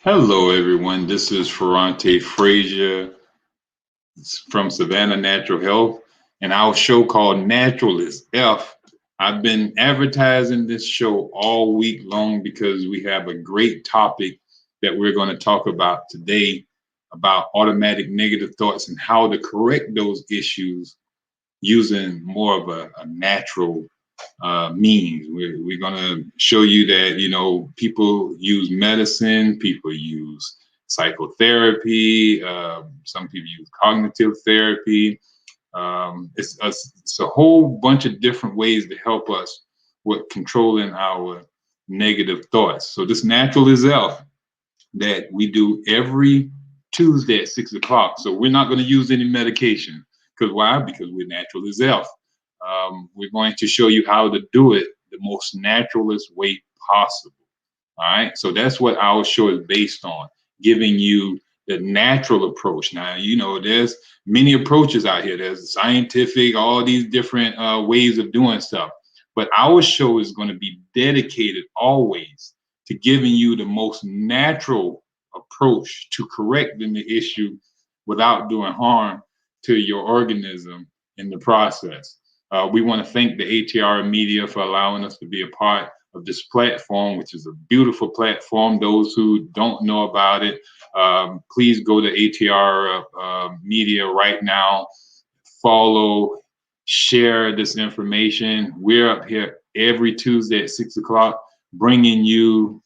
Hello, everyone. This is Ferrante Frazier from Savannah Natural Health and our show called Natural is F. I've been advertising this show all week long because we have a great topic that we're going to talk about today about automatic negative thoughts and how to correct those issues using more of a natural means. We're going to show you that, people use medicine, people use psychotherapy, some people use cognitive therapy. It's a whole bunch of different ways to help us with controlling our negative thoughts. So this Natural is F that we do every Tuesday at 6 o'clock. So we're not going to use any medication. Because why? Because we're Natural is F. We're going to show you how to do it the most naturalist way possible. All right. So that's what our show is based on, giving you the natural approach. Now, there's many approaches out here. There's scientific, all these different ways of doing stuff. But our show is going to be dedicated always to giving you the most natural approach to correcting the issue without doing harm to your organism in the process. We want to thank the ATR Media for allowing us to be a part of this platform, which is a beautiful platform. Those who don't know about it, please go to ATR Media right now. Follow, share this information. We're up here every Tuesday at 6 o'clock, bringing you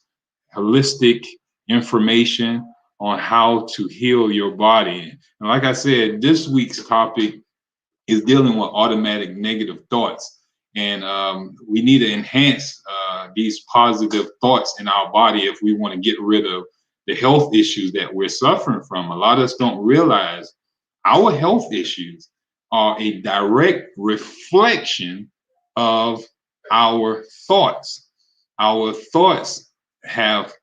holistic information on how to heal your body. And like I said, this week's topic is dealing with automatic negative thoughts. And we need to enhance these positive thoughts in our body if we want to get rid of the health issues that we're suffering from. A lot of us don't realize our health issues are a direct reflection of our thoughts. Our thoughts have,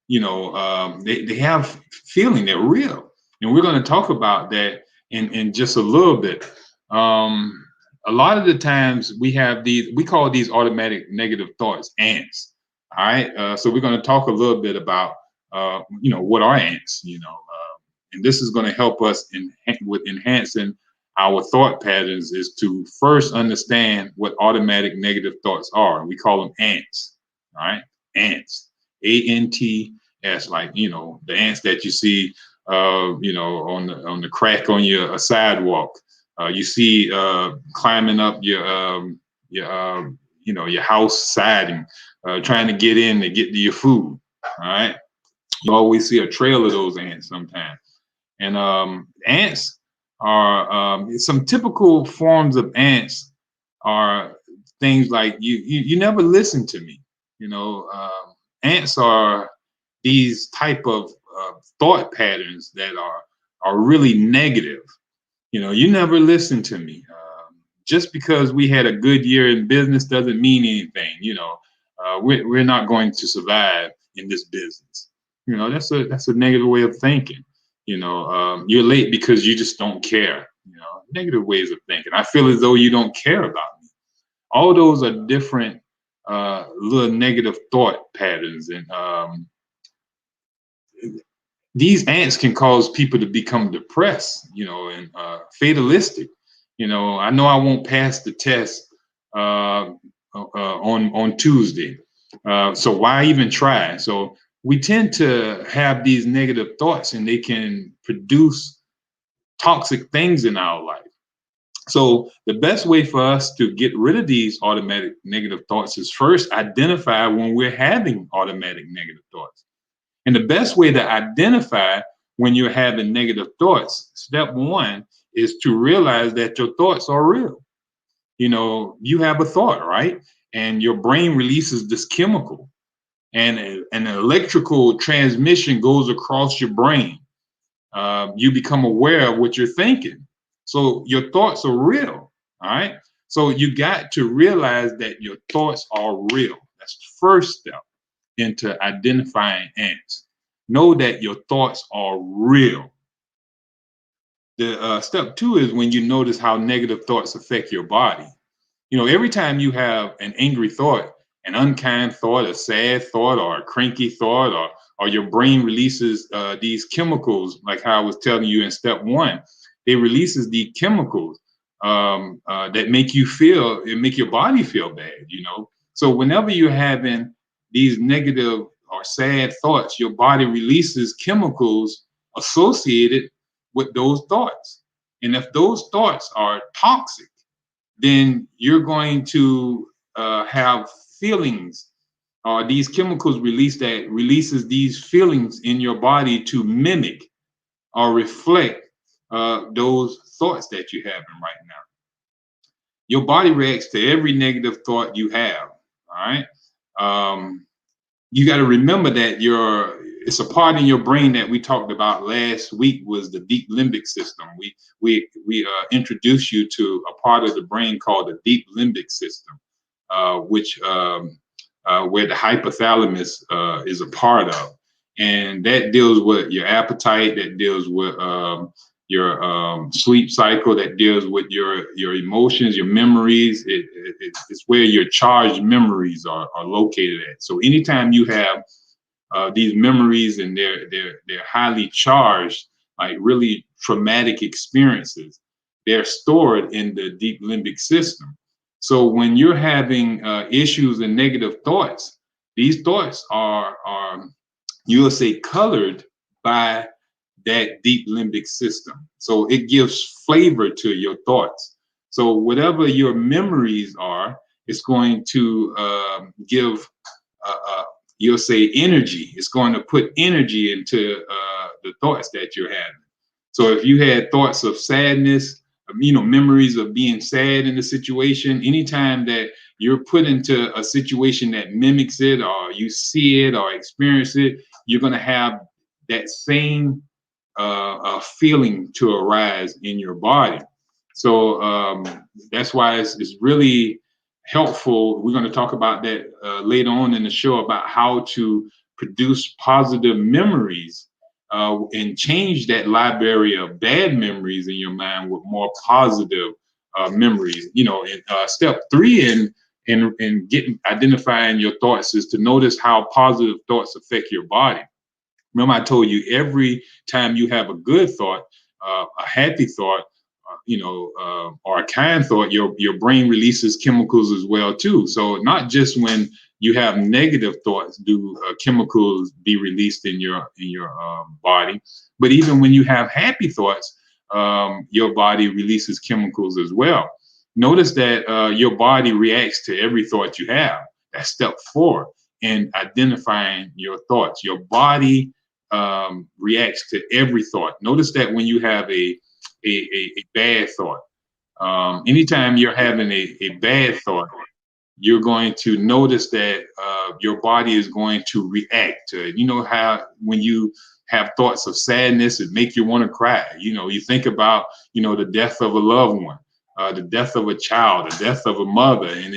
they have feeling, they're real. And we're going to talk about that in just a little bit. A lot of the times we call these automatic negative thoughts ants. All right. So we're going to talk a little bit about, what are ants, and this is going to help us with enhancing our thought patterns is to first understand what automatic negative thoughts are. We call them ants. All right. Ants, ANTS, like, the ants that you see, on the crack on your sidewalk. You see climbing up your house siding, trying to get in to get to your food. All right. You always see a trail of those ants sometimes. And ants are some typical forms of ants are things like you never listen to me. Ants are these type of thought patterns that are really negative. You never listen to me. Just because we had a good year in business doesn't mean anything. We're not going to survive in this business. That's a negative way of thinking. You're late because you just don't care. Negative ways of thinking. I feel as though you don't care about me. All those are different little negative thought patterns, and these ants can cause people to become depressed, and fatalistic. I know I won't pass the test, on Tuesday. So why even try? So we tend to have these negative thoughts, and they can produce toxic things in our life. So the best way for us to get rid of these automatic negative thoughts is first identify when we're having automatic negative thoughts. And the best way to identify when you're having negative thoughts, step one, is to realize that your thoughts are real. You have a thought, right? And your brain releases this chemical, and an electrical transmission goes across your brain. You become aware of what you're thinking. So your thoughts are real. All right. So you got to realize that your thoughts are real. That's the first step into identifying ants. Know that your thoughts are real. The step two is when you notice how negative thoughts affect your body. Every time you have an angry thought, an unkind thought, a sad thought, or a cranky thought, or your brain releases these chemicals, like how I was telling you in step one, it releases the chemicals that make your body feel bad. So whenever you're having these negative or sad thoughts, your body releases chemicals associated with those thoughts. And if those thoughts are toxic, then you're going to have feelings, or these chemicals releases these feelings in your body to mimic or reflect those thoughts that you're having right now. Your body reacts to every negative thought you have. All right. You got to remember that it's a part in your brain that we talked about last week, was the deep limbic system. We introduced you to a part of the brain called the deep limbic system, which where the hypothalamus is a part of, and that deals with your appetite, that deals with your sleep cycle, that deals with your emotions, your memories. It's where your charged memories are located at. So anytime you have these memories and they're highly charged, like really traumatic experiences, they're stored in the deep limbic system. So when you're having issues and negative thoughts, these thoughts are you'll say colored by that deep limbic system. So it gives flavor to your thoughts. So whatever your memories are, it's going to give you'll say energy. It's going to put energy into the thoughts that you're having. So if you had thoughts of sadness, memories of being sad in the situation, anytime that you're put into a situation that mimics it, or you see it or experience it, you're going to have that same feeling to arise in your body. So that's why it's really helpful. We're going to talk about that later on in the show, about how to produce positive memories and change that library of bad memories in your mind with more positive memories. Step three in identifying your thoughts is to notice how positive thoughts affect your body. Remember, I told you, every time you have a good thought, a happy thought, or a kind thought, your brain releases chemicals as well too. So not just when you have negative thoughts do chemicals be released in your body, but even when you have happy thoughts, your body releases chemicals as well. Notice that your body reacts to every thought you have. That's step 4 in identifying your thoughts. Your body reacts to every thought. Notice that when you have a bad thought, anytime you're having a bad thought, you're going to notice that your body is going to react to it. You know how when you have thoughts of sadness, it make you want to cry. You think about, the death of a loved one, the death of a child, the death of a mother, and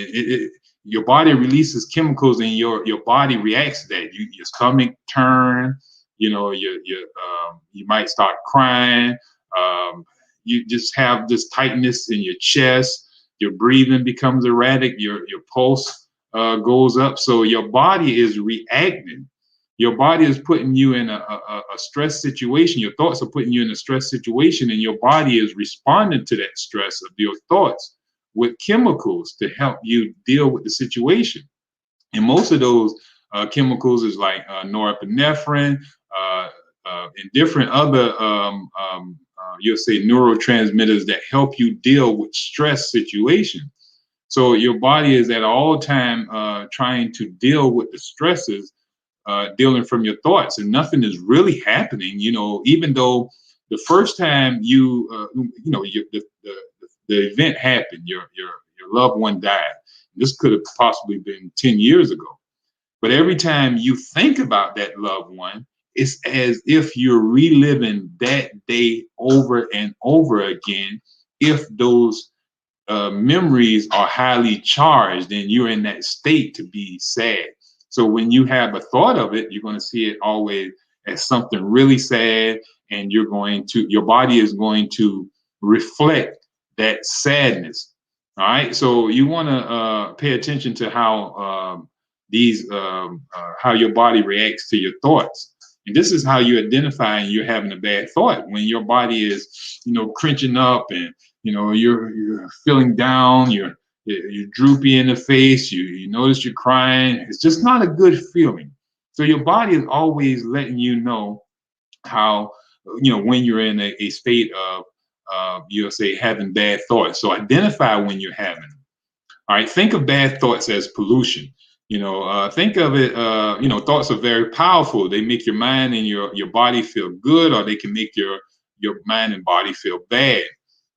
your body releases chemicals, and your body reacts to that. Your stomach turn, you might start crying. You just have this tightness in your chest. Your breathing becomes erratic. Your pulse goes up. So your body is reacting. Your body is putting you in a stress situation. Your thoughts are putting you in a stress situation, and your body is responding to that stress of your thoughts with chemicals to help you deal with the situation. And most of those chemicals is like norepinephrine and different other, you'll say, neurotransmitters that help you deal with stress situations. So your body is at all time trying to deal with the stresses, dealing from your thoughts, and nothing is really happening. Even though the first time the event happened, your loved one died. This could have possibly been 10 years ago. But every time you think about that loved one, it's as if you're reliving that day over and over again. If those memories are highly charged, and you're in that state to be sad. So when you have a thought of it, you're going to see it always as something really sad, and your body is going to reflect that sadness. All right. So you want to pay attention to how your body reacts to your thoughts. And this is how you identify you're having a bad thought, when your body is, cringing up, and you're feeling down, you're droopy in the face, you notice you're crying. It's just not a good feeling. So your body is always letting you know how, when you're in a state of, you'll say, having bad thoughts. So identify when you're having them. All right, think of bad thoughts as pollution. Think of it, thoughts are very powerful. They make your mind and your body feel good, or they can make your mind and body feel bad.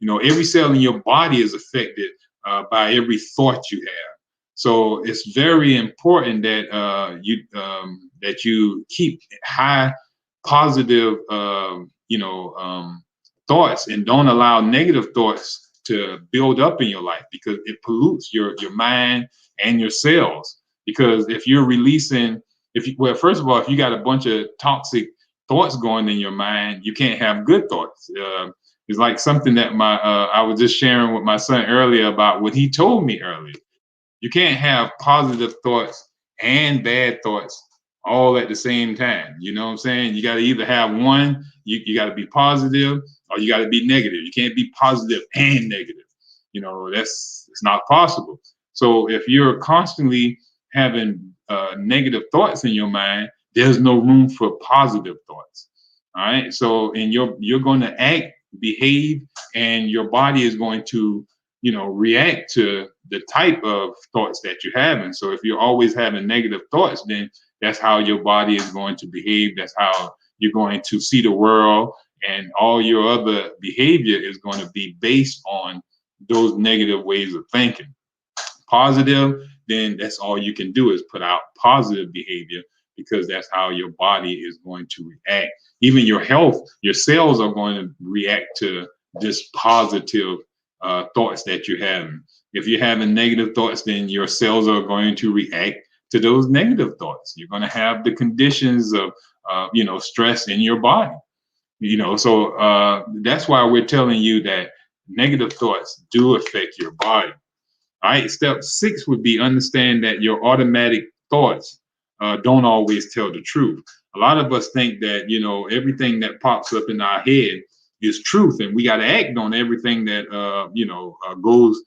Every cell in your body is affected by every thought you have. So it's very important that you keep high positive thoughts, and don't allow negative thoughts to build up in your life, because it pollutes your mind and your cells. Because if you're releasing, first of all, if you got a bunch of toxic thoughts going in your mind, you can't have good thoughts. It's like something that I was just sharing with my son earlier about what he told me earlier. You can't have positive thoughts and bad thoughts all at the same time. You know what I'm saying? You got to either have one, you got to be positive, or you got to be negative. You can't be positive and negative. It's not possible. So if you're constantly having negative thoughts in your mind, there's no room for positive thoughts. All right. So, and you're going to act, behave, and your body is going to, react to the type of thoughts that you're having. So if you're always having negative thoughts, then that's how your body is going to behave. That's how you're going to see the world, and all your other behavior is going to be based on those negative ways of thinking. Positive, then that's all you can do is put out positive behavior, because that's how your body is going to react. Even your health, your cells are going to react to this positive thoughts that you're having. If you're having negative thoughts, then your cells are going to react to those negative thoughts. You're going to have the conditions of, stress in your body. So that's why we're telling you that negative thoughts do affect your body. All right. Step 6 would be understand that your automatic thoughts don't always tell the truth. A lot of us think that, everything that pops up in our head is truth, and we got to act on everything that, goes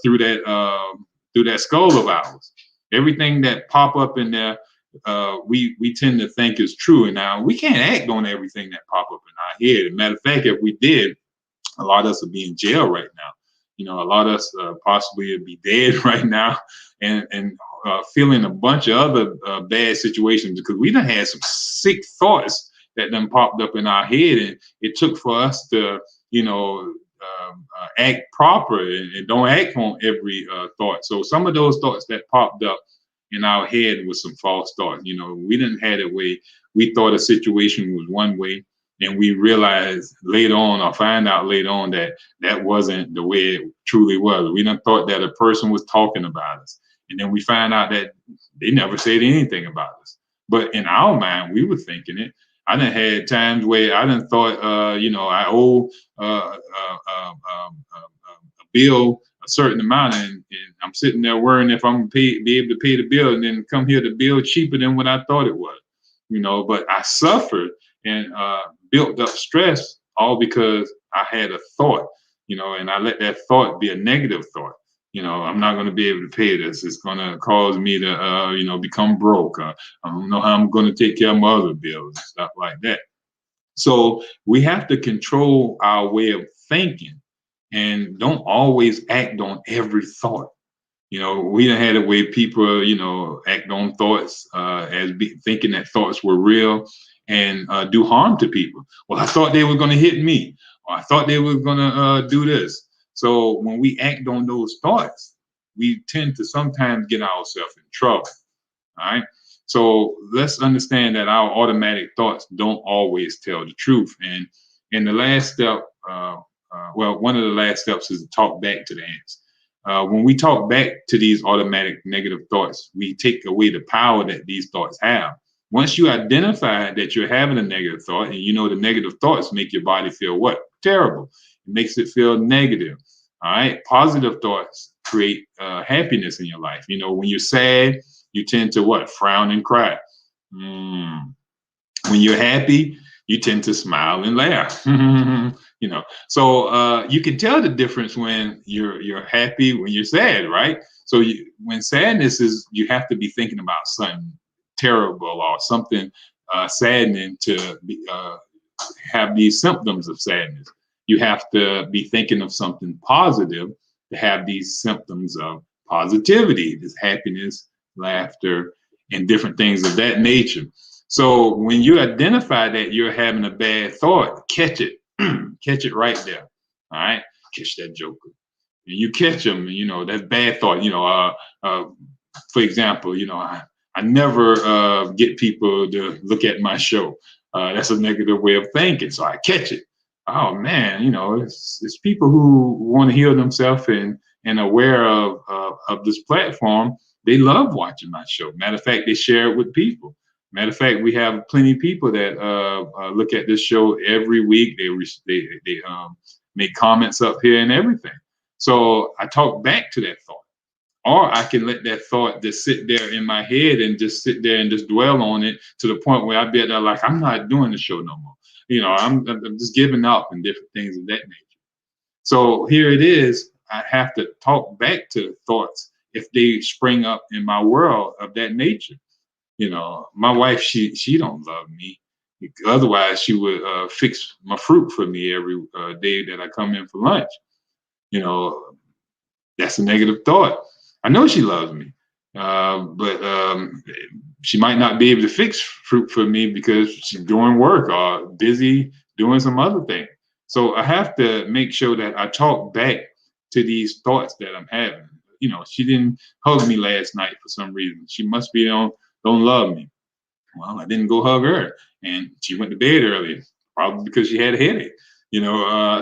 through that skull of ours. Everything that pop up in there, we tend to think is true. And now we can't act on everything that pop up in our head. As a matter of fact, if we did, a lot of us would be in jail right now. A lot of us possibly would be dead right now, and feeling a bunch of other bad situations, because we done had some sick thoughts that done popped up in our head, and it took for us to, act proper, and don't act on every thought. So some of those thoughts that popped up in our head was some false thoughts. We didn't have it way. We thought a situation was one way, and we realized later on, or find out later on, that that wasn't the way it truly was. We done thought that a person was talking about us, and then we find out that they never said anything about us. But in our mind, we were thinking it. I done had times where I done thought, I owe a bill a certain amount, and I'm sitting there worrying if I'm gonna be able to pay the bill, and then come here the bill cheaper than what I thought it was. But I suffered and built up stress, all because I had a thought. and I let that thought be a negative thought. I'm not going to be able to pay this. It's going to cause me to, become broke. I don't know how I'm going to take care of my other bills and stuff like that. So we have to control our way of thinking and don't always act on every thought. We done had it where people, act on thoughts thinking that thoughts were real and do harm to people. Well, I thought they were going to hit me, or I thought they were going to do this. So when we act on those thoughts, we tend to sometimes get ourselves in trouble. All right. So let's understand that our automatic thoughts don't always tell the truth. And in the last step, one of the last steps is to talk back to the ants. When we talk back to these automatic negative thoughts, we take away the power that these thoughts have. Once you identify that you're having a negative thought, and the negative thoughts make your body feel what? Terrible. It makes it feel negative. All right. Positive thoughts create happiness in your life. When you're sad, you tend to what? Frown and cry. When you're happy, you tend to smile and laugh. So you can tell the difference when you're happy, when you're sad, right? So when sadness is, you have to be thinking about something terrible or something saddening to have these symptoms of sadness. You have to be thinking of something positive to have these symptoms of positivity, this happiness, laughter, and different things of that nature. So when you identify that you're having a bad thought, catch it, catch it right there. All right, catch that joker. And you catch them, that bad thought. For example, I never get people to look at my show. That's a negative way of thinking. So I catch it. Oh man, it's people who want to heal themselves and aware of this platform. They love watching my show. Matter of fact, they share it with people. Matter of fact, we have plenty of people that look at this show every week. They make comments up here and everything. So I talk back to that thought, or I can let that thought just sit there in my head and just sit there and just dwell on it to the point where I be there like I'm not doing the show no more. I'm just giving up and different things of that nature. So here it is. I have to talk back to thoughts if they spring up in my world of that nature. My wife, she don't love me. Otherwise, she would fix my fruit for me every day that I come in for lunch. That's a negative thought. I know she loves me, but she might not be able to fix fruit for me because she's doing work or busy doing some other thing. So I have to make sure that I talk back to these thoughts that I'm having. She didn't hug me last night for some reason. She must be don't love me. Well, I didn't go hug her, and she went to bed early, probably because she had a headache.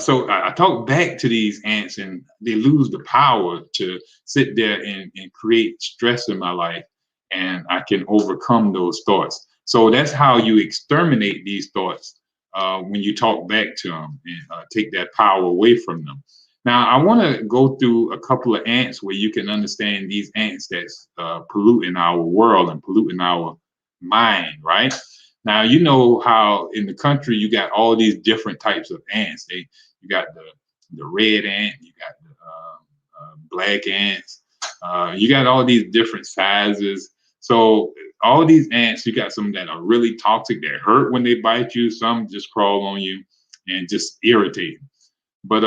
So I talk back to these ants, and they lose the power to sit there and create stress in my life, and I can overcome those thoughts. So that's how you exterminate these thoughts when you talk back to them and take that power away from them. Now, I want to go through a couple of ants where you can understand these ants that's polluting our world and polluting our mind, right? Now, you know how in the country you got all these different types of ants. You got the red ant, you got the black ants, you got all these different sizes. So all these ants, you got some that are really toxic, that hurt when they bite you. Some just crawl on you and just irritate. But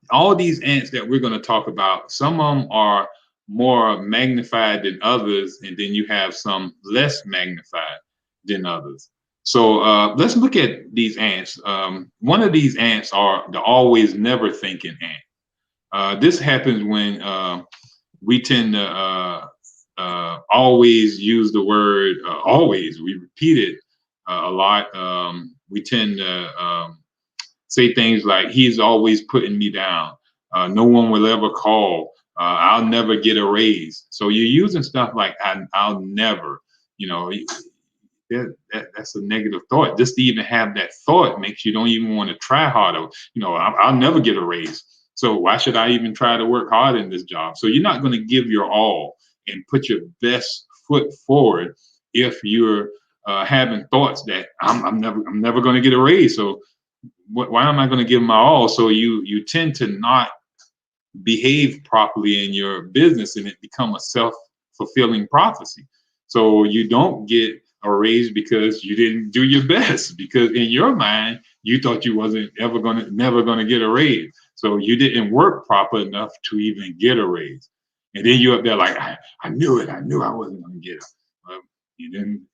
all these ants that we're going to talk about, some of them are more magnified than others, and then you have some less magnified than others. So let's look at these ants. One of these ants are the always never thinking ant. This happens when we tend to always use the word always. We repeat it a lot. We tend to say things like, he's always putting me down. No one will ever call. I'll never get a raise. So you're using stuff like I'll never, that's a negative thought. Just to even have that thought makes you don't even want to try harder. I'll never get a raise. So why should I even try to work hard in this job? So you're not going to give your all and put your best foot forward if you're having thoughts that I'm never going to get a raise. So why am I going to give my all? So you tend to not behave properly in your business, and it become a self-fulfilling prophecy. So you don't get a raise because you didn't do your best, because in your mind you thought you wasn't never gonna get a raise. So you didn't work proper enough to even get a raise. And then you're up there like, I knew it, I knew I wasn't gonna get it. You didn't,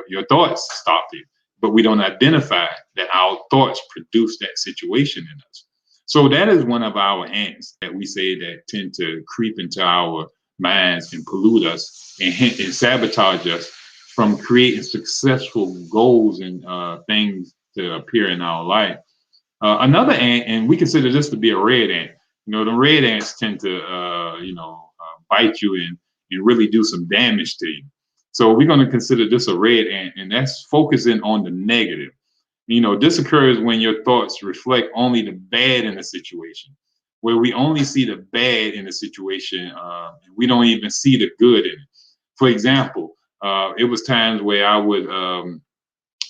your thoughts stopped it. But we don't identify that our thoughts produce that situation in us. So that is one of our ants that we say that tend to creep into our minds and pollute us and sabotage us from creating successful goals and things to appear in our life. Another ant, and we consider this to be a red ant. The red ants tend to, bite you and really do some damage to you. So we're going to consider this a red ant, and that's focusing on the negative. This occurs when your thoughts reflect only the bad in the situation, where we only see the bad in the situation. We don't even see the good in it. For example, it was times where I would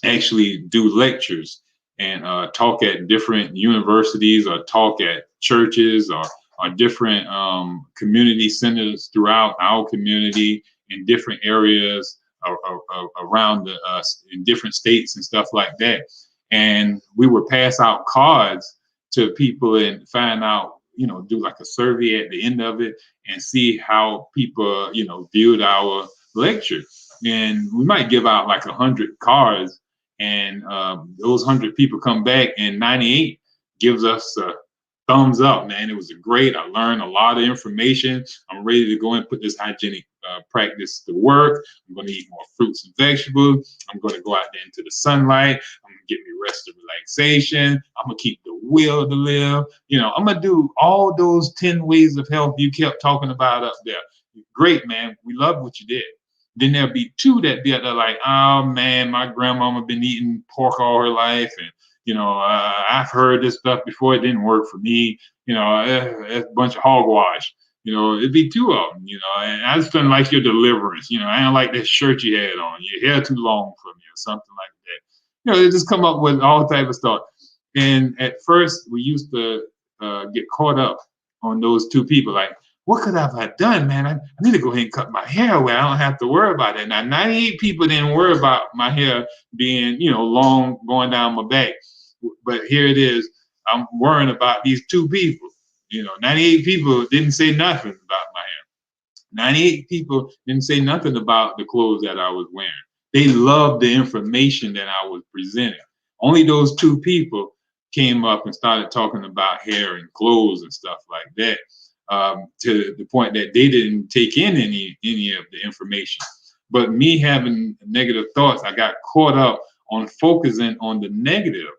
actually do lectures and talk at different universities or talk at churches or different community centers throughout our community in different areas around us in different states and stuff like that. And we would pass out cards to people and find out, do like a survey at the end of it and see how people, viewed our lecture. And we might give out like 100 cards, and those 100 people come back, and 98 gives us a thumbs up, man. It was great. I learned a lot of information. I'm ready to go and put this hygienic practice to work. I'm going to eat more fruits and vegetables. I'm going to go out there into the sunlight. I'm going to get me rest and relaxation. I'm going to keep the will to live. I'm going to do all those 10 ways of health you kept talking about up there. Great, man. We love what you did. Then there'll be 2 that be out there like, oh man, my grandmama been eating pork all her life, and I've heard this stuff before. It didn't work for me. It's a bunch of hogwash. It'd be 2 of them. And I just didn't like your deliverance. I don't like that shirt you had on. Your hair too long for me, or something like that. They just come up with all type of stuff. And at first, we used to get caught up on those 2 people. Like, what could I have done, man? I need to go ahead and cut my hair away. I don't have to worry about that. Now, 98 people didn't worry about my hair being, long, going down my back. But here it is. I'm worrying about these 2 people. 98 people didn't say nothing about my hair. 98 people didn't say nothing about the clothes that I was wearing. They loved the information that I was presenting. Only those 2 people came up and started talking about hair and clothes and stuff like that. To the point that they didn't take in any of the information. But me having negative thoughts, I got caught up on focusing on the negative,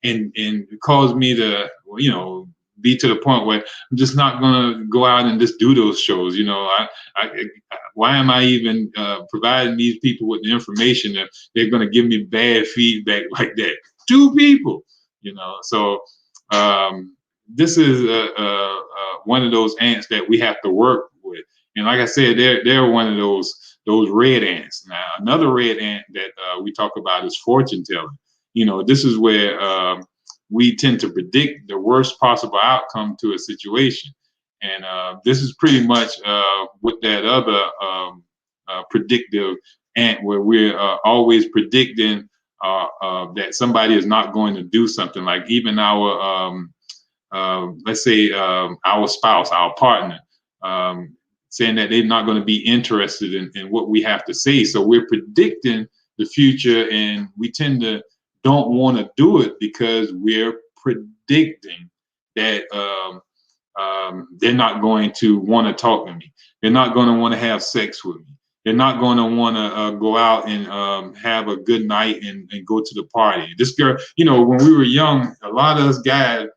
and it caused me to, be to the point where I'm just not gonna go out and just do those shows. Why am I even providing these people with the information that they're gonna give me bad feedback like that? 2 people, So this is one of those ants that we have to work with. And like I said, they're one of those red ants. Now, another red ant that we talk about is fortune telling. This is where we tend to predict the worst possible outcome to a situation. And this is pretty much with that other predictive ant, where we're always predicting that somebody is not going to do something. Like even our let's say our spouse, our partner, saying that they're not going to be interested in what we have to say. So we're predicting the future, and we tend to don't want to do it because we're predicting that they're not going to want to talk to me. They're not going to want to have sex with me. They're not going to want to go out and have a good night and go to the party. This girl, when we were young, a lot of us guys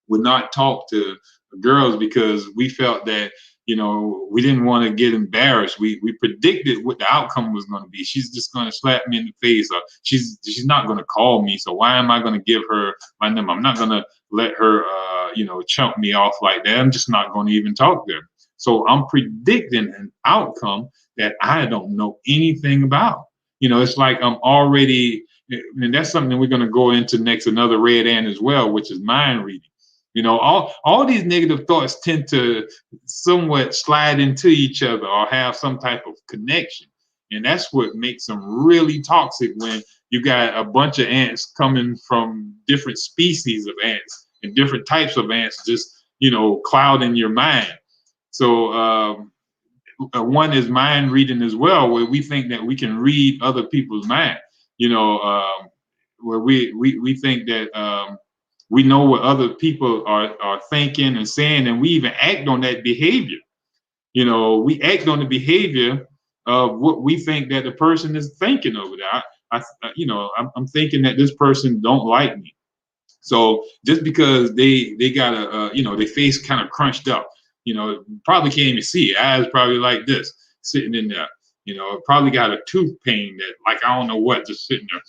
would not talk to girls because we felt that, we didn't want to get embarrassed. We predicted what the outcome was going to be. She's just going to slap me in the face, or she's not going to call me. So why am I going to give her my number? I'm not going to let her, chump me off like that. I'm just not going to even talk to her. So I'm predicting an outcome that I don't know anything about. It's like I'm already, and that's something we're going to go into next, another red ant as well, which is mind reading. All these negative thoughts tend to somewhat slide into each other or have some type of connection. And that's what makes them really toxic, when you got a bunch of ants coming from different species of ants and different types of ants just, clouding your mind. So one is mind reading as well, where we think that we can read other people's mind, where we think that we know what other people are thinking and saying, and we even act on that behavior. We act on the behavior of what we think that the person is thinking over there. I'm thinking that this person don't like me. So just because they got their face kind of crunched up, probably can't even see. Eyes probably like this, sitting in there. Probably got a tooth pain that, like, I don't know what, just sitting there.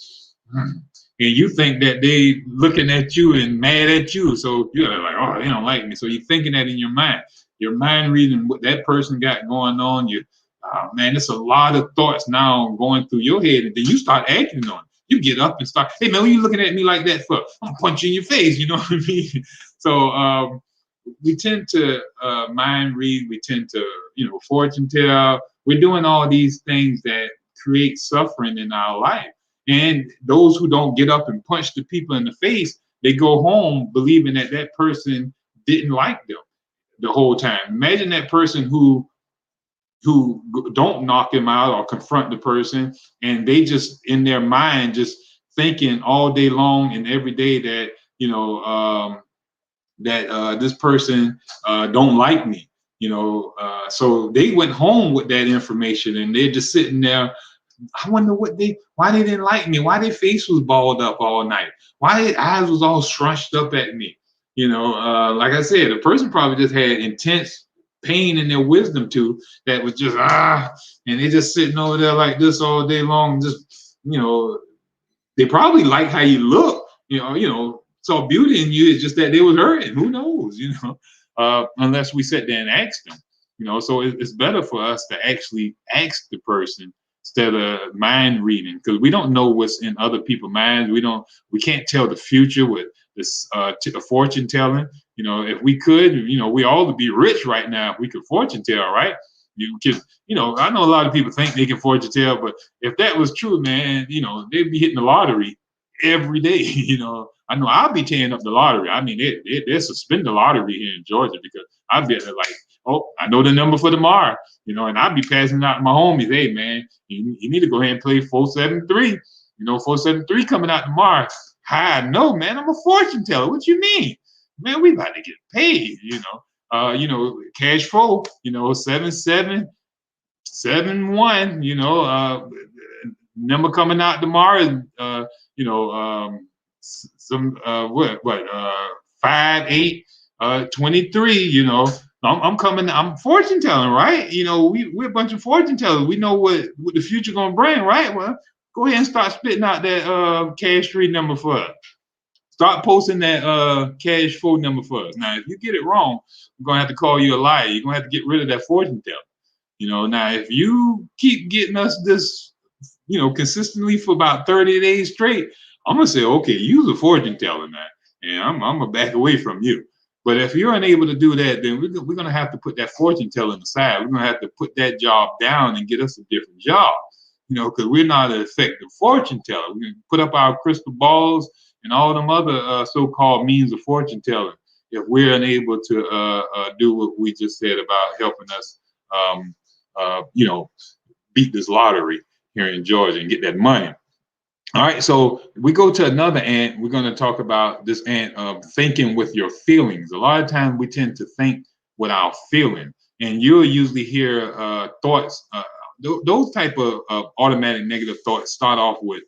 And you think that they looking at you and mad at you. So you're like, oh, they don't like me. So you're thinking that in your mind. Your mind reading what that person got going on. Man, it's a lot of thoughts now going through your head, and then you start acting on it. You get up and start, hey man, what are you looking at me like that for? I'm gonna punch you in your face, you know what I mean? So we tend to mind read, we tend to, fortune tell. We're doing all these things that create suffering in our life. And those who don't get up and punch the people in the face, they go home believing that that person didn't like them the whole time. Imagine that person who don't knock them out or confront the person, and they just in their mind just thinking all day long and every day that this person don't like me. So they went home with that information, and they're just sitting there. I wonder why they didn't like me, why their face was balled up all night, why their eyes was all scrunched up at me. Like I said, the person probably just had intense pain in their wisdom tooth that was just and they just sitting over there like this all day long. Just they probably like how you look. Saw beauty in you. It's just that they was hurting. Who knows? Unless we sit there and ask them. So it's better for us to actually ask the person instead of mind reading, because we don't know what's in other people's minds. We can't tell the future with this fortune telling. If we could, we all would be rich right now if we could fortune tell, right? I know a lot of people think they can fortune tell, but if that was true, man, they'd be hitting the lottery every day. I know I'll be tearing up the lottery. I mean, they suspend the lottery here in Georgia, because I'll be like, oh, I know the number for tomorrow, and I'll be passing out to my homies, hey man, you need to go ahead and play 473. 473 coming out tomorrow. I know, man, I'm a fortune teller. What you mean? Man, we about to get paid, cash flow, 7771, number coming out tomorrow is some 5823. I'm fortune telling, right? We're a bunch of fortune tellers. We know what the future gonna bring, right? Well, go ahead and start spitting out that cash free number for us. Start posting that cash flow number for us. Now, if you get it wrong, I'm gonna have to call you a liar. You're gonna have to get rid of that fortune teller. Now if you keep getting us this, consistently for about 30 days straight, I'm gonna say, okay, you're a fortune teller now, and I'm gonna back away from you. But if you're unable to do that, then we're gonna have to put that fortune telling aside. We're gonna have to put that job down and get us a different job. Because we're not an effective fortune teller. We can put up our crystal balls and all them other so-called means of fortune telling if we're unable to do what we just said about helping us, beat this lottery here in Georgia and get that money. All right, so we go to another ant. We're going to talk about this ant of thinking with your feelings. A lot of times we tend to think without feeling, and you'll usually hear thoughts. Those type of automatic negative thoughts start off with,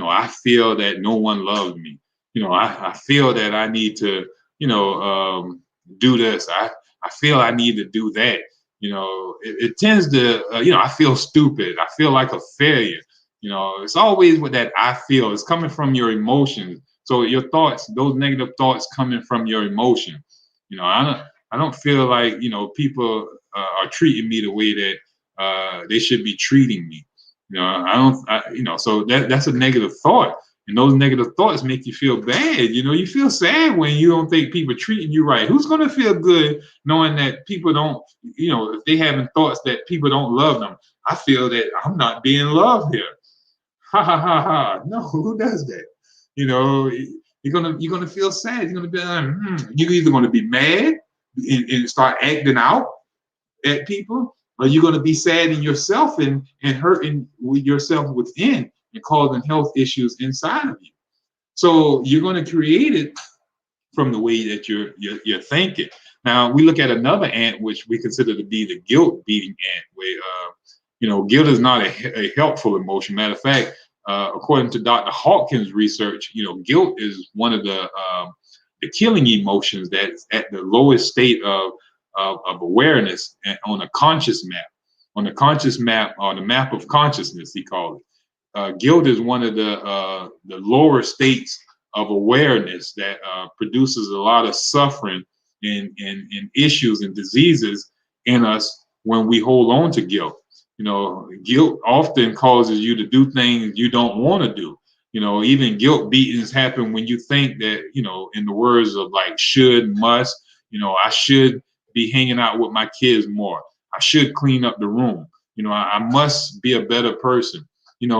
I feel that no one loves me. I feel that I need to, do this. I feel I need to do that. It tends to, I feel stupid. I feel like a failure. It's always with that I feel. It's coming from your emotions. So your thoughts, those negative thoughts coming from your emotion. I don't feel like, people are treating me the way that they should be treating me. So that's a negative thought. And those negative thoughts make you feel bad. You feel sad when you don't think people are treating you right. Who's going to feel good knowing that people don't, if they having thoughts that people don't love them? I feel that I'm not being loved here. Ha ha ha ha. No, who does that? You're gonna feel sad. You're gonna be you're either gonna be mad and start acting out at people, or you're gonna be sad in yourself and hurting with yourself within and causing health issues inside of you. So you're gonna create it from the way that you're thinking. Now we look at another ant, which we consider to be the guilt beating ant, where guilt is not a helpful emotion. Matter of fact, according to Dr. Hawkins' research, guilt is one of the killing emotions that's at the lowest state of awareness on a conscious map. On the conscious map, or the map of consciousness, he called it. Guilt is one of the lower states of awareness that produces a lot of suffering and issues and diseases in us when we hold on to guilt. Guilt often causes you to do things you don't want to do. Even guilt beatings happen when you think that, in the words of like should, must, I should be hanging out with my kids more. I should clean up the room. I must be a better person.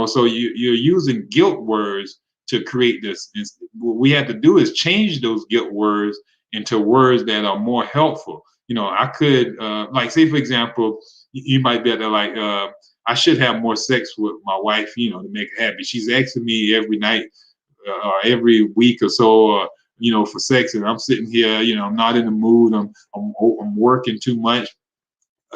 So you're using guilt words to create this. And what we have to do is change those guilt words into words that are more helpful. I could, like, say, for example, you might be able to, like, I should have more sex with my wife, to make her happy. She's asking me every night or every week or so, for sex, and I'm sitting here, I'm not in the mood. I'm working too much,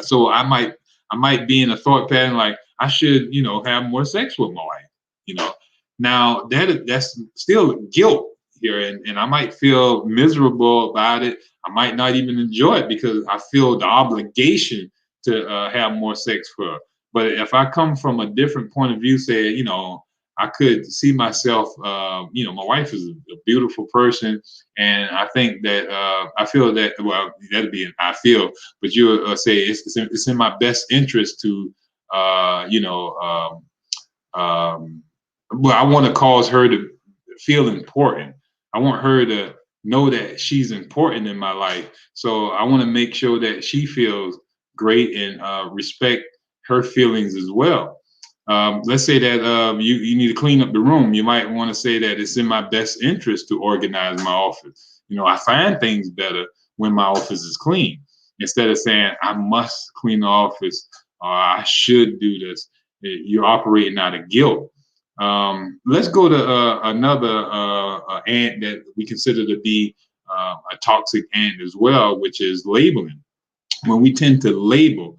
so I might be in a thought pattern like I should, have more sex with my wife. Now that's still guilt here, and I might feel miserable about it. I might not even enjoy it because I feel the obligation to have more sex for her. But if I come from a different point of view, say, I could see myself, my wife is a beautiful person. And I think that I feel that, well, that'd be an I feel, but you say it's in my best interest to, well, I want to cause her to feel important. I want her to know that she's important in my life. So I want to make sure that she feels great and respect her feelings as well. Let's say that you need to clean up the room. You might want to say that it's in my best interest to organize my office. I find things better when my office is clean instead of saying I must clean the office or I should do this. You're operating out of guilt. Let's go to another ant that we consider to be a toxic ant as well, which is labeling. When we tend to label,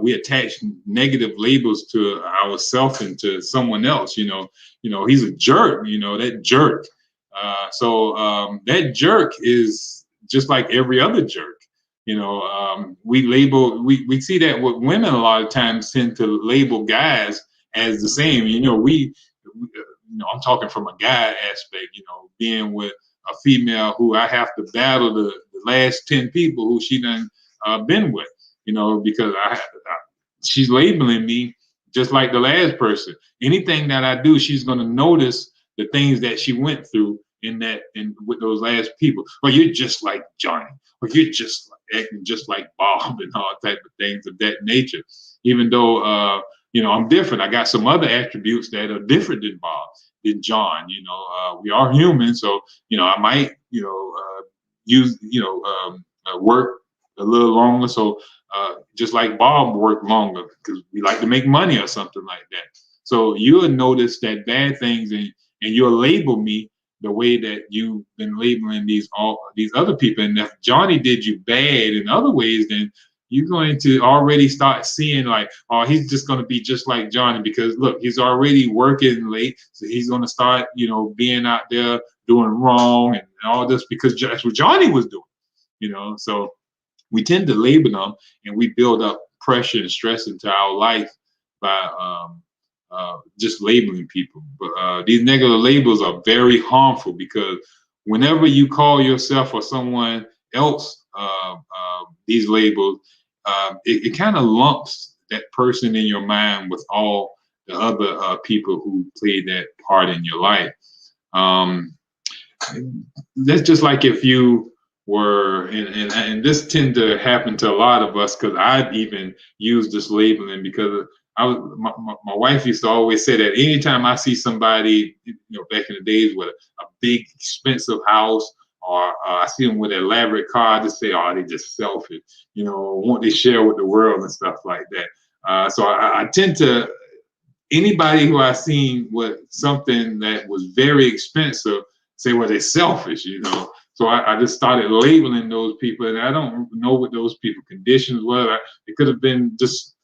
we attach negative labels to ourselves and to someone else. He's a jerk. That jerk. So that jerk is just like every other jerk. We label. We see that with women a lot of times tend to label guys as the same. I'm talking from a guy aspect. Being with a female who I have to battle the last 10 people who she done been with. Because she's labeling me just like the last person. Anything that I do, she's going to notice the things that she went through in with those last people. Or you're just like Johnny, or you're just like acting just like Bob, and all type of things of that nature. Even though I'm different, I got some other attributes that are different than Bob, than John. We are human, so I might use work a little longer. So just like Bob worked longer because we like to make money or something like that. So you'll notice that bad things and you'll label me the way that you've been labeling these other people. And if Johnny did you bad in other ways, then you're going to already start seeing like, oh, he's just going to be just like Johnny because look, he's already working late. So he's going to start, being out there doing wrong and all this because that's what Johnny was doing, so we tend to label them and we build up pressure and stress into our life by just labeling people. But these negative labels are very harmful because whenever you call yourself or someone else these labels, it kind of lumps that person in your mind with all the other people who played that part in your life. Um, that's just like if you were, and this tend to happen to a lot of us, because I've even used this labeling, because my wife used to always say that anytime I see somebody, back in the days with a big expensive house, or I see them with an elaborate car, I just say, oh, they just selfish, want to share with the world and stuff like that. So I tend to, anybody who I seen with something that was very expensive, say, well, they're selfish. So I just started labeling those people, and I don't know what those people conditions were. It could have been just,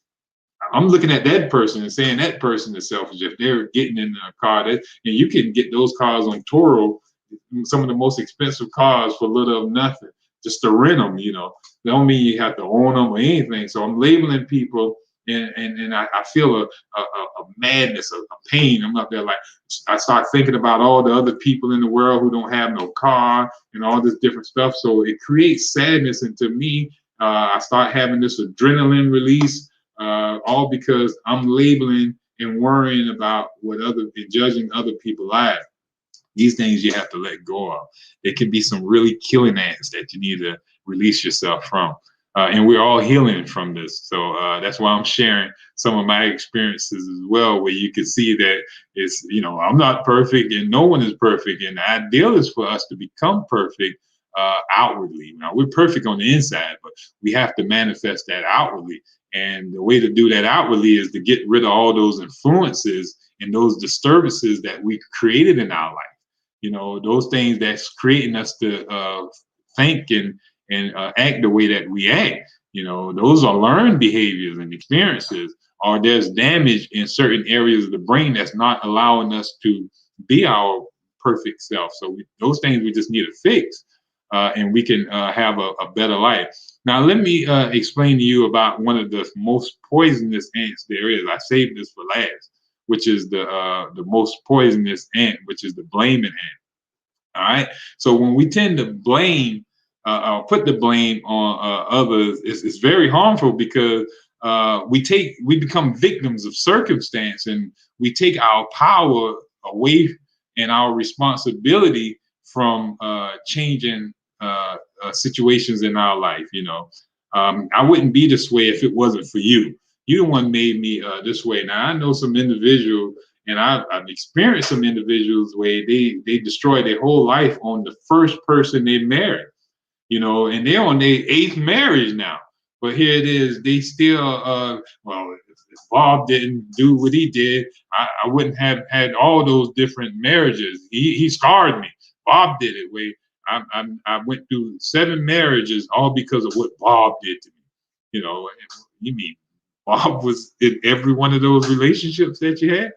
I'm looking at that person and saying that person is selfish if they're getting in a car. And you can get those cars on Turo, some of the most expensive cars, for little of nothing, just to rent them. They don't mean you have to own them or anything. So I'm labeling people, and I feel a madness, a pain. I'm up there like, I start thinking about all the other people in the world who don't have no car and all this different stuff. So it creates sadness, and to me, I start having this adrenaline release, all because I'm labeling and worrying about and judging other people's lives. These things you have to let go of. There can be some really killing ants that you need to release yourself from. And we're all healing from this. So that's why I'm sharing some of my experiences as well, where you can see that it's, I'm not perfect and no one is perfect. And the ideal is for us to become perfect outwardly. Now, we're perfect on the inside, but we have to manifest that outwardly. And the way to do that outwardly is to get rid of all those influences and those disturbances that we created in our life. Those things that's creating us to think and act the way that we act. Those are learned behaviors and experiences, or there's damage in certain areas of the brain that's not allowing us to be our perfect self. So those things we just need to fix, and we can have a better life. Now, let me explain to you about one of the most poisonous ants there is. I saved this for last, which is the most poisonous ant, which is the blaming ant. All right. So when we tend to blame, put the blame on others, it's very harmful, because we become victims of circumstance, and we take our power away and our responsibility from changing situations in our life. I wouldn't be this way if it wasn't for you. You the one made me this way. Now, I know some individual, and I've experienced some individuals where they destroy their whole life on the first person they married, and they're on their 8th marriage now. But here it is, they still, well, if Bob didn't do what he did, I wouldn't have had all those different marriages. He scarred me. Bob did it. I went through 7 marriages, all because of what Bob did to me. You mean Bob was in every one of those relationships that you had?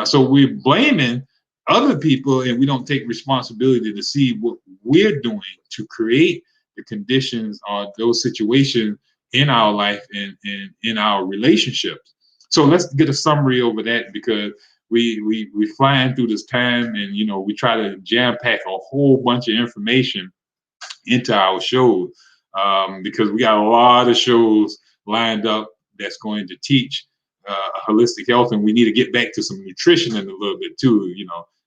So we're blaming other people, and we don't take responsibility to see what we're doing to create the conditions or those situations in our life and in our relationships. So let's get a summary over that, because we flying through this time, and we try to jam pack a whole bunch of information into our shows, because we got a lot of shows lined up that's going to teach holistic health, and we need to get back to some nutrition in a little bit too.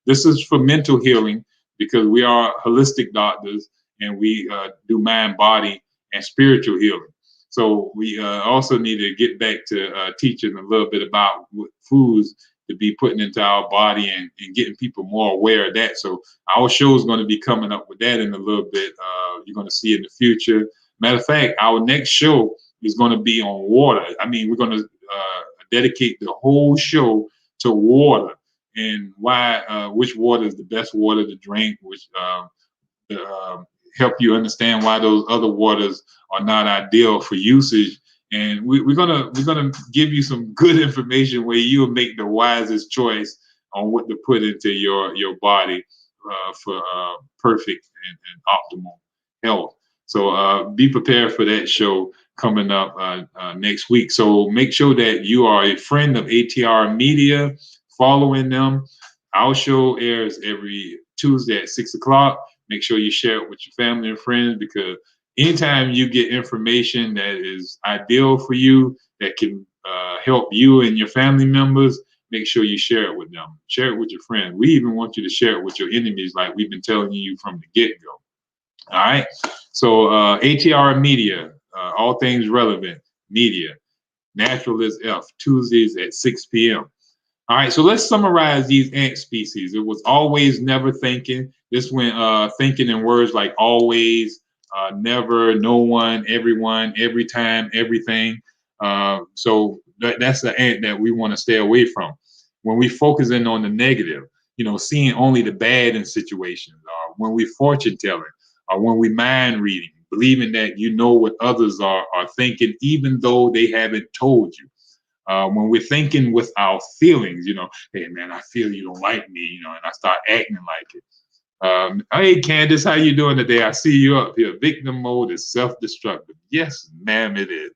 This is for mental healing, because we are holistic doctors, and we do mind, body, and spiritual healing. So we also need to get back to teaching a little bit about what foods to be putting into our body, and getting people more aware of that. So our show is going to be coming up with that in a little bit. You're going to see in the future. Matter of fact, our next show is going to be on water. I mean, we're going to dedicate the whole show to water, and why, which water is the best water to drink, which help you understand why those other waters are not ideal for usage. And we're gonna give you some good information where you'll make the wisest choice on what to put into your body for perfect and optimal health. So be prepared for that show coming up next week. So make sure that you are a friend of ATR Media, following them. Our show airs every Tuesday at 6 o'clock. Make sure you share it with your family and friends, because anytime you get information that is ideal for you, that can help you and your family members, make sure you share it with them. Share it with your friends. We even want you to share it with your enemies, like we've been telling you from the get-go. All right. So ATR Media, all things relevant media. Natural is F, Tuesdays at 6 p.m. All right, so let's summarize these ant species. It was always, never, thinking. This went thinking in words like always, never, no one, everyone, every time, everything. So that's the ant that we want to stay away from. When we focus in on the negative, seeing only the bad in situations, or when we fortune telling, or when we mind reading, believing that you know what others are thinking, even though they haven't told you. When we're thinking with our feelings, hey man, I feel you don't like me, and I start acting like it. Hey Candace, how you doing today? I see you up here. Victim mode is self-destructive. Yes, ma'am, it is.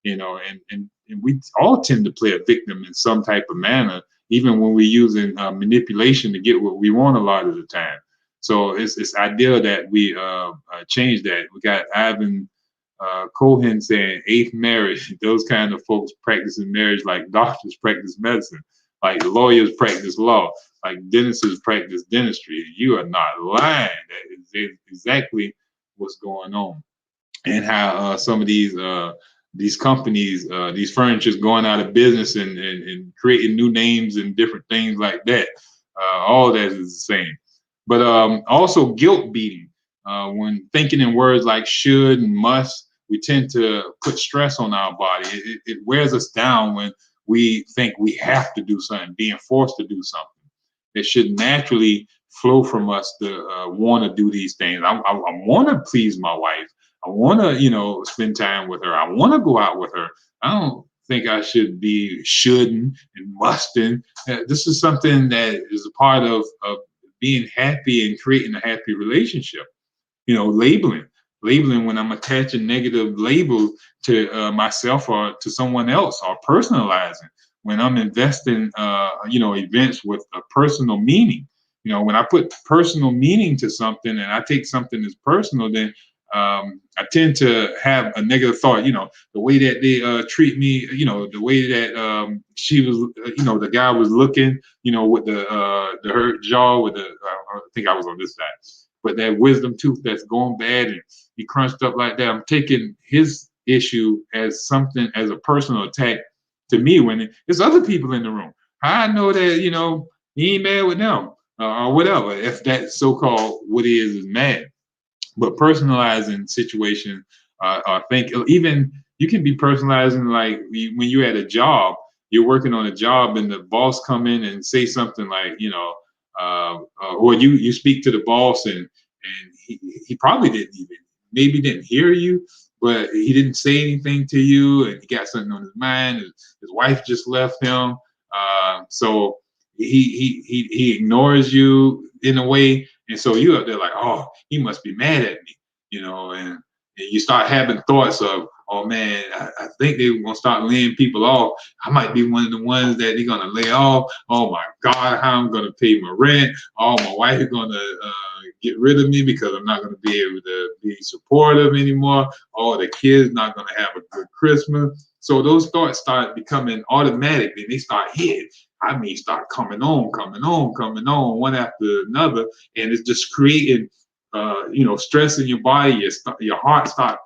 And we all tend to play a victim in some type of manner, even when we're using manipulation to get what we want a lot of the time. So it's ideal that we change that. We got Ivan Cohen saying eighth marriage. Those kind of folks practicing marriage like doctors practice medicine, like lawyers practice law, like dentists practice dentistry. You are not lying. That is exactly what's going on, and how some of these companies, these furnitures going out of business and creating new names and different things like that. All that is the same. But also guilt beating. When thinking in words like should and must, we tend to put stress on our body. It wears us down when we think we have to do something, being forced to do something. It should naturally flow from us to want to do these things. I want to please my wife. I want to, spend time with her. I want to go out with her. I don't think I should be shouldn't and musting. This is something that is a part of being happy and creating a happy relationship. Labeling when I'm attaching negative labels to myself or to someone else, or personalizing when I'm investing, events with a personal meaning. When I put personal meaning to something and I take something as personal, then I tend to have a negative thought. The way that they treat me, the way that she was, the guy was looking, with the hurt jaw, with I think I was on this side, but that wisdom tooth that's going bad and he crunched up like that. I'm taking his issue as something, as a personal attack to me when there's other people in the room. How I know that, he ain't mad with them or whatever, if that so-called what he is mad. But personalizing situation, I think even you can be personalizing like when you're at a job, you're working on a job and the boss come in and say something like, or you speak to the boss and he probably didn't hear you, but he didn't say anything to you and he got something on his mind. His wife just left him, so he ignores you in a way, and so you up there like, oh, he must be mad at me, and you start having thoughts of, oh man, I think they're gonna start laying people off. I might be one of the ones that they're gonna lay off. Oh my God, how I'm gonna pay my rent? Oh, my wife is gonna get rid of me because I'm not gonna be able to be supportive anymore. Oh, the kids not gonna have a good Christmas. So those thoughts start becoming automatic, and they start hitting. Start coming on, one after another, and it's just creating, stress in your body. Your heart start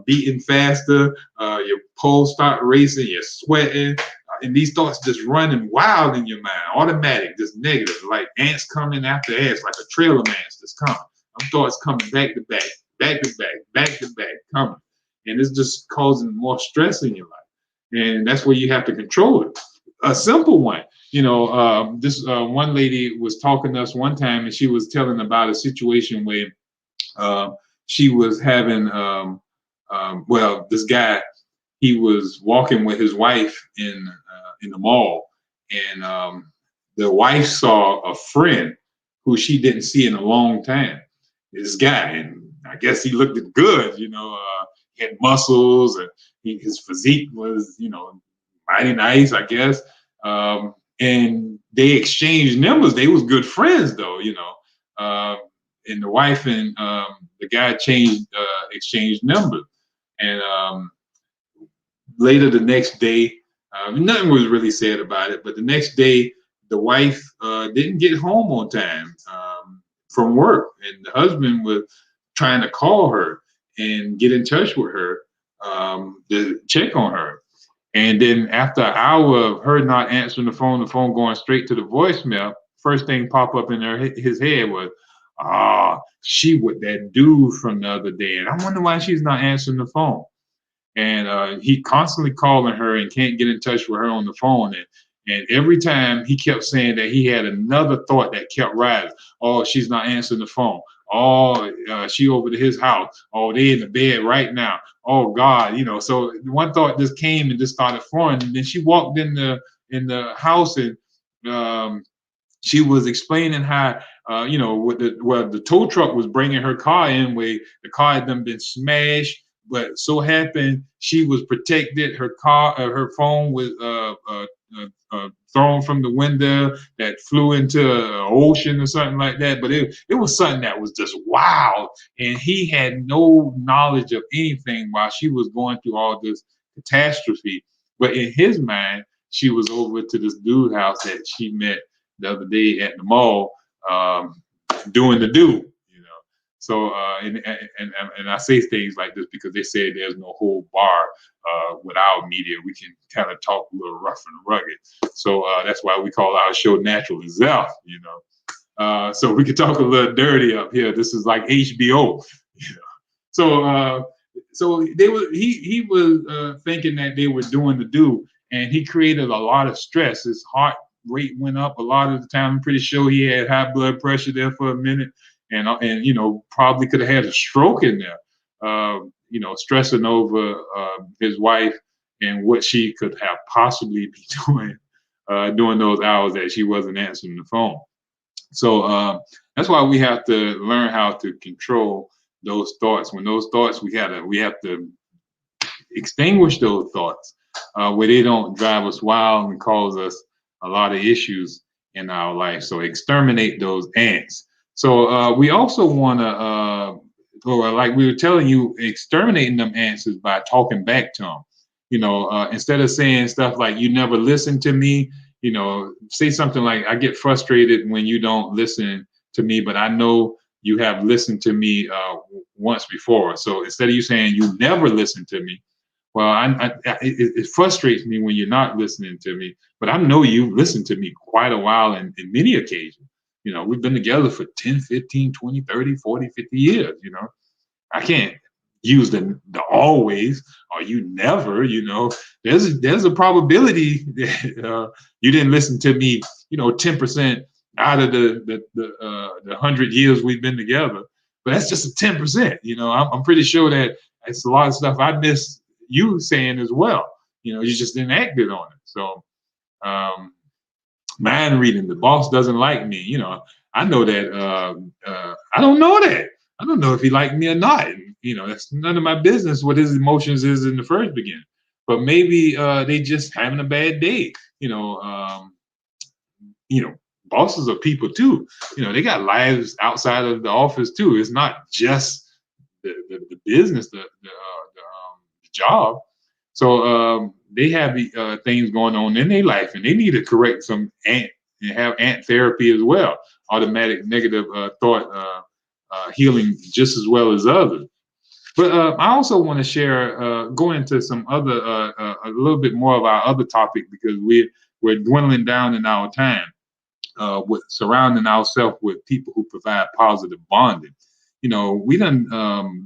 beating faster. Your pulse start racing. You're sweating, and these thoughts just running wild in your mind, automatic, just negative, like ants coming after ants, like a trail of ants that's coming. Them thoughts coming back to back, back to back, back to back, coming, and it's just causing more stress in your life. And that's where you have to control it. A simple one, this one lady was talking to us one time, and she was telling about a situation where she was having, this guy, he was walking with his wife in the mall, and the wife saw a friend who she didn't see in a long time. This guy, and I guess he looked good, he had muscles, and his physique was, mighty nice, I guess. And they exchanged numbers. They was good friends, though, and the wife and the guy exchanged numbers. And later the next day, Nothing was really said about it, but the next day, the wife didn't get home on time from work, and the husband was trying to call her and get in touch with her to check on her. And then after an hour of her not answering the phone going straight to the voicemail, first thing pop up in his head was, she with that dude from the other day, and I wonder why she's not answering the phone. And he constantly calling her and can't get in touch with her on the phone. And every time he kept saying that he had another thought that kept rising. Oh, she's not answering the phone. Oh, she over to his house. Oh, they in the bed right now. Oh God, So one thought just came and just started flowing. And then she walked in the house, and she was explaining how the tow truck was bringing her car in, where the car had been smashed, but so happened she was protected. Her phone was thrown from the window that flew into an ocean or something like that. But it was something that was just wild, and he had no knowledge of anything while she was going through all this catastrophe. But in his mind, she was over to this dude house that she met the other day at the mall, doing the do. So and I say things like this because they say there's no whole bar with our media. We can kind of talk a little rough and rugged. So that's why we call our show Natural as Zelf. So we could talk a little dirty up here. This is like HBO. So he was thinking that they were doing the do, and he created a lot of stress. His heart rate went up a lot of the time. I'm pretty sure he had high blood pressure there for a minute, and probably could have had a stroke in there. Stressing over his wife and what she could have possibly be doing during those hours that she wasn't answering the phone. So that's why we have to learn how to control those thoughts. When those thoughts, we have to extinguish those thoughts where they don't drive us wild and cause us a lot of issues in our life. So exterminate those ants. So we also want to, or like we were telling you, exterminating them ants is by talking back to them. Instead of saying stuff like "you never listen to me," say something like, "I get frustrated when you don't listen to me, but I know you have listened to me once before." So instead of you saying "you never listen to me," well, it frustrates me when you're not listening to me, but I know you've listened to me quite a while and in many occasions. We've been together for 10, 15, 20, 30, 40, 50 years. I can't use the always or you never. There's a probability that you didn't listen to me, 10% out of the 100 years we've been together. But that's just a 10%. I'm pretty sure that it's a lot of stuff I missed you saying as well. You just didn't act it on it. So mind reading, the boss doesn't like me. I know that. I don't know that. I don't know if he liked me or not. That's none of my business what his emotions is in the first beginning. But maybe they just having a bad day. Bosses are people too. They got lives outside of the office too. It's not just the business, the job. So they have things going on in their life, and they need to correct some ant and have ant therapy as well. Automatic negative thought healing just as well as others. But I also want to share, go into some other, a little bit more of our other topic, because we're dwindling down in our time with surrounding ourselves with people who provide positive bonding. We done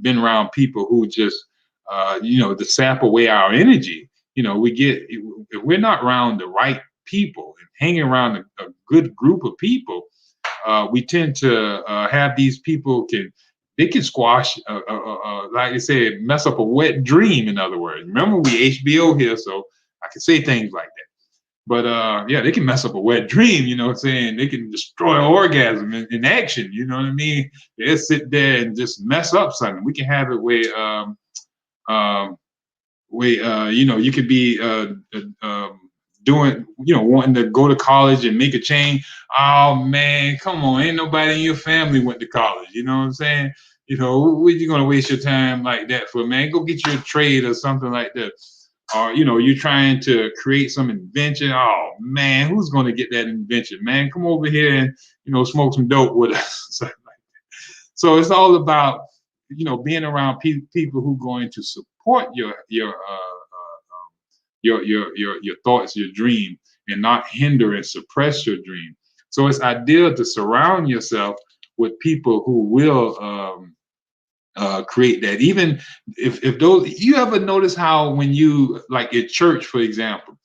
been around people who just, to sap away our energy. If we're not around the right people and hanging around a good group of people, we tend to have these people they can squash, like I said, mess up a wet dream. In other words, remember we HBO here, so I can say things like that. But they can mess up a wet dream. You know what I'm saying? They can destroy an orgasm in action. You know what I mean? They'll sit there and just mess up something. We can have it where you could be doing, wanting to go to college and make a change. Oh man, come on, ain't nobody in your family went to college. You know what I'm saying? What you gonna waste your time like that for, man? Go get you a trade or something like that. or you're trying to create some invention. Oh man, who's going to get that invention? Man, come over here and smoke some dope with us. So it's all about being around people who are going to support your thoughts, your dream, and not hinder and suppress your dream. So it's ideal to surround yourself with people who will create that. Even if those, you ever notice how when you, like at church, for example,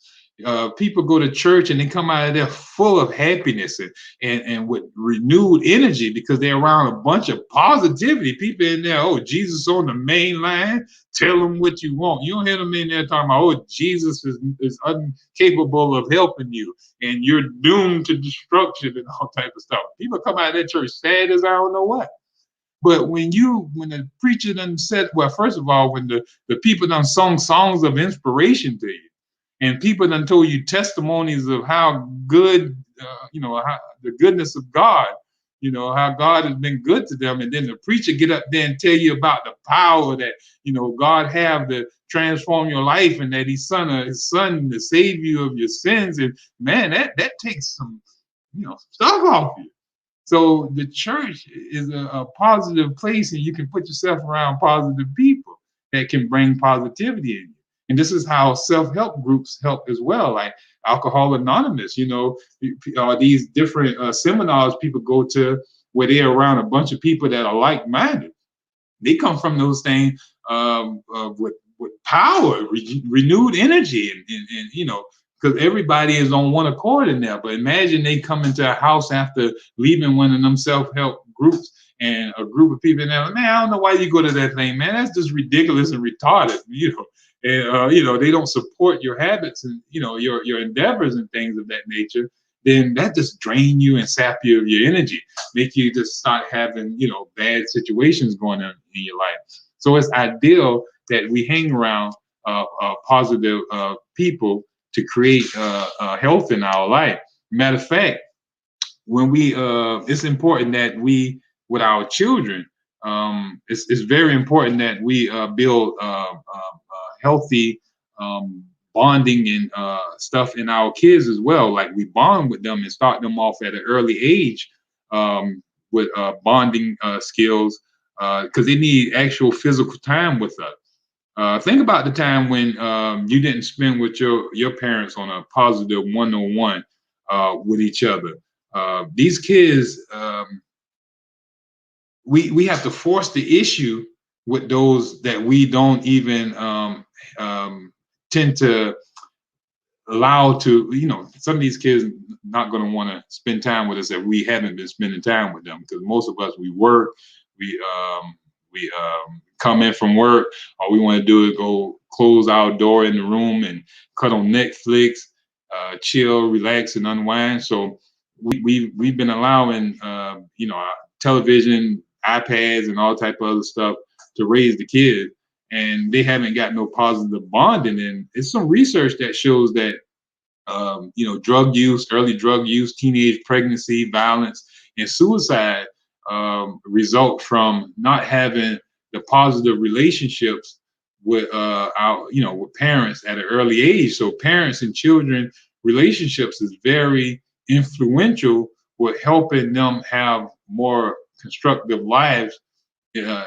people go to church and they come out of there full of happiness and with renewed energy because they're around a bunch of positivity. People in there, oh, Jesus on the main line, tell them what you want. You don't hear them in there talking about, oh, Jesus is incapable of helping you and you're doomed to destruction and all type of stuff. People come out of that church sad as I don't know what. But when the preacher done said, well, first of all, when the people done sung songs of inspiration to you, and people done told you testimonies of how good, how the goodness of God, how God has been good to them, and then the preacher get up there and tell you about the power that God have to transform your life, and that His Son to save you of your sins, and man, that takes some stuff off you. So the church is a positive place, and you can put yourself around positive people that can bring positivity in you. And this is how self-help groups help as well, like Alcohol Anonymous. These different seminars people go to where they're around a bunch of people that are like-minded. They come from those things with power, renewed energy, and because everybody is on one accord in there. But imagine they come into a house after leaving one of them self-help groups, and a group of people in there, man, I don't know why you go to that thing, man. That's just ridiculous and retarded, And they don't support your habits and your endeavors and things of that nature. Then that just drain you and sap you of your energy, make you just start having bad situations going on in your life. So it's ideal that we hang around positive people to create health in our life. Matter of fact, when it's important that we, with our children, it's very important that we build healthy bonding and stuff in our kids as well. Like we bond with them and start them off at an early age with bonding skills because they need actual physical time with us. Think about the time when you didn't spend with your parents on a positive one-on-one with each other. These kids, we have to force the issue with those that we don't even tend to allow to, some of these kids not going to want to spend time with us if we haven't been spending time with them, because most of us, we work, we come in from work, all we want to do is go close our door in the room and cut on Netflix, chill, relax, and unwind. So we've been allowing television, iPads, and all type of other stuff to raise the kids, and they haven't got no positive bonding. And it's some research that shows that drug use, early drug use, teenage pregnancy, violence, and suicide result from not having the positive relationships with with parents at an early age. So parents and children relationships is very influential with helping them have more constructive lives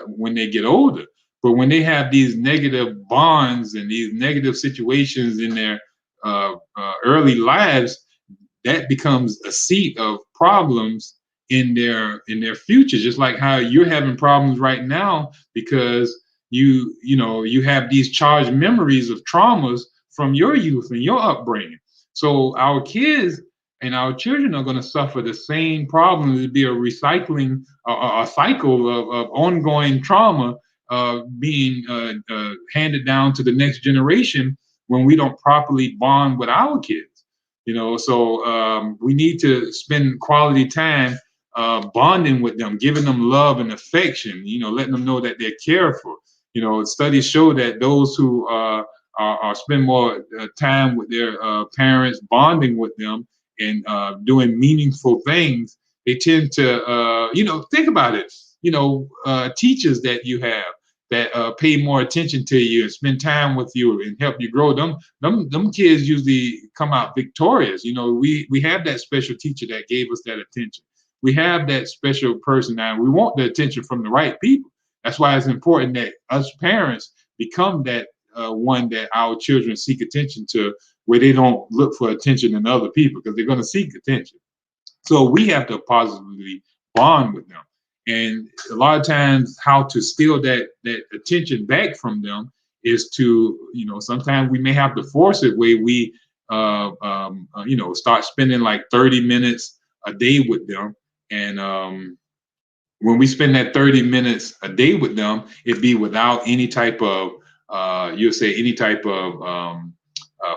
when they get older. But when they have these negative bonds and these negative situations in their early lives, that becomes a seat of problems in their future. Just like how you're having problems right now because you have these charged memories of traumas from your youth and your upbringing. So our kids and our children are going to suffer the same problem. It'll be a recycling, a cycle of ongoing trauma being handed down to the next generation when we don't properly bond with our kids. So we need to spend quality time bonding with them, giving them love and affection, letting them know that they're cared for. Studies show that those who spend more time with their parents, bonding with them and doing meaningful things, they tend to, think about it, teachers that you have, that pay more attention to you and spend time with you and help you grow, them kids usually come out victorious. You know, we have that special teacher that gave us that attention. We have that special person now. We want the attention from the right people. That's why it's important that us parents become that one that our children seek attention to, where they don't look for attention in other people, because they're going to seek attention. So we have to positively bond with them. And a lot of times how to steal that attention back from them is to, you know, sometimes we may have to force it, where we, you know, start spending like 30 minutes a day with them. And when we spend that 30 minutes a day with them, it be without any type of, you'll say any type of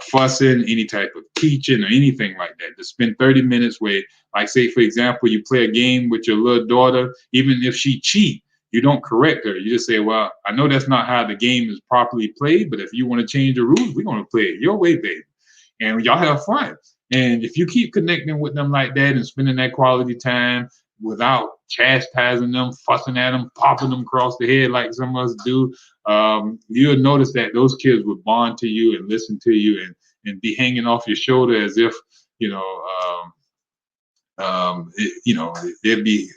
fussing, any type of teaching or anything like that. To spend 30 minutes where, like, say, for example, you play a game with your little daughter, even if she cheat, you don't correct her. You just say, well, I know that's not how the game is properly played, but if you want to change the rules, we're going to play it your way, baby. And y'all have fun. And if you keep connecting with them like that and spending that quality time without chastising them, fussing at them, popping them across the head like some of us do, you'll notice that those kids would bond to you and listen to you and be hanging off your shoulder as if, you know, they'd be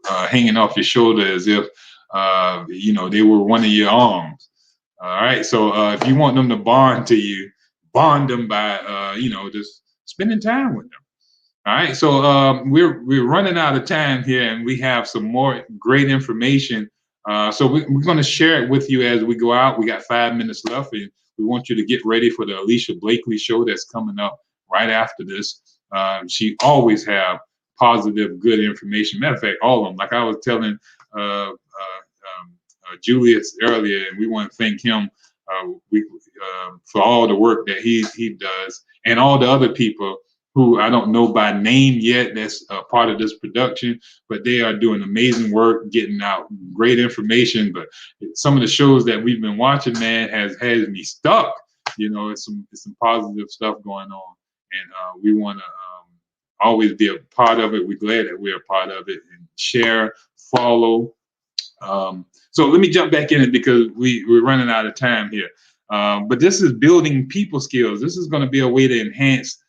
hanging off your shoulder as if, you know, they were one of your arms. All right. So if you want them to bond to you, bond them by, you know, just spending time with them. All right. So we're running out of time here, and we have some more great information. So we're going to share it with you as we go out. We got 5 minutes left, and we want you to get ready for the Alicia Blakely show that's coming up right after this. She always have positive, good information. Matter of fact, all of them. Like I was telling Julius earlier, and we want to thank him for all the work that he does, and all the other people who I don't know by name yet that's part of this production, but they are doing amazing work, getting out great information. But some of the shows that we've been watching, man, has me stuck. You know, it's some positive stuff going on, and we want to always be a part of it. We're glad that we're a part of it, and share, follow. So let me jump back in it because we're running out of time here. But this is building people skills. This is going to be a way to enhance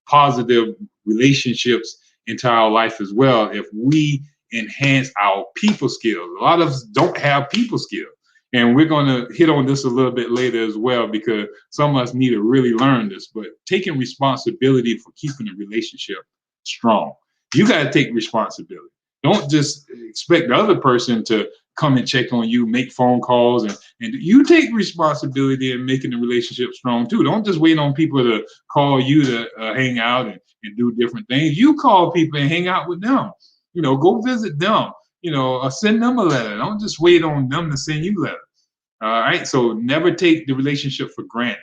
positive relationships into our life as well, if we enhance our people skills. A lot of us don't have people skills, and we're going to hit on this a little bit later as well, because some of us need to really learn this. But taking responsibility for keeping a relationship strong, you got to take responsibility. Don't just expect the other person to come and check on you, make phone calls, and you take responsibility in making the relationship strong too. Don't just wait on people to call you to hang out and do different things. You call people and hang out with them. You know, go visit them. You know, send them a letter. Don't just wait on them to send you letters. All right. So never take the relationship for granted.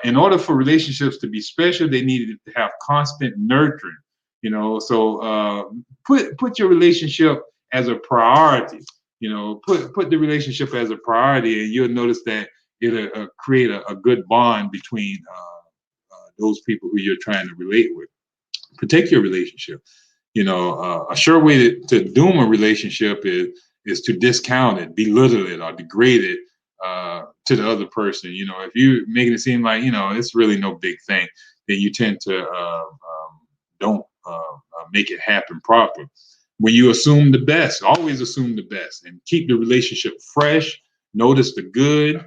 In order for relationships to be special, they need to have constant nurturing. You know, so put your relationship as a priority. You know, put the relationship as a priority, and you'll notice that it'll create a good bond between those people who you're trying to relate with. Protect your relationship. You know, a sure way to doom a relationship is to discount it, belittle it, or degrade it to the other person. You know, if you're making it seem like, you know, it's really no big thing, then you tend to don't make it happen properly. When you assume the best, always assume the best, and keep the relationship fresh. Notice the good,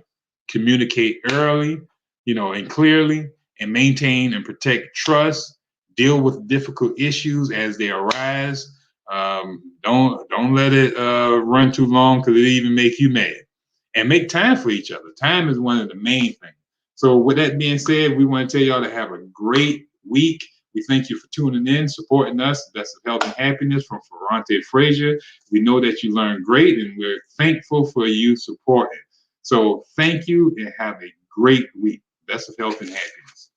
communicate early, you know, and clearly, and maintain and protect trust. Deal with difficult issues as they arise. Don't let it run too long, because it even make you mad. And make time for each other. Time is one of the main things. So with that being said, we want to tell y'all to have a great week. We thank you for tuning in, supporting us. Best of health and happiness from Ferrante Frazier. We know that you learned great, and we're thankful for you supporting. So thank you, and have a great week. Best of health and happiness.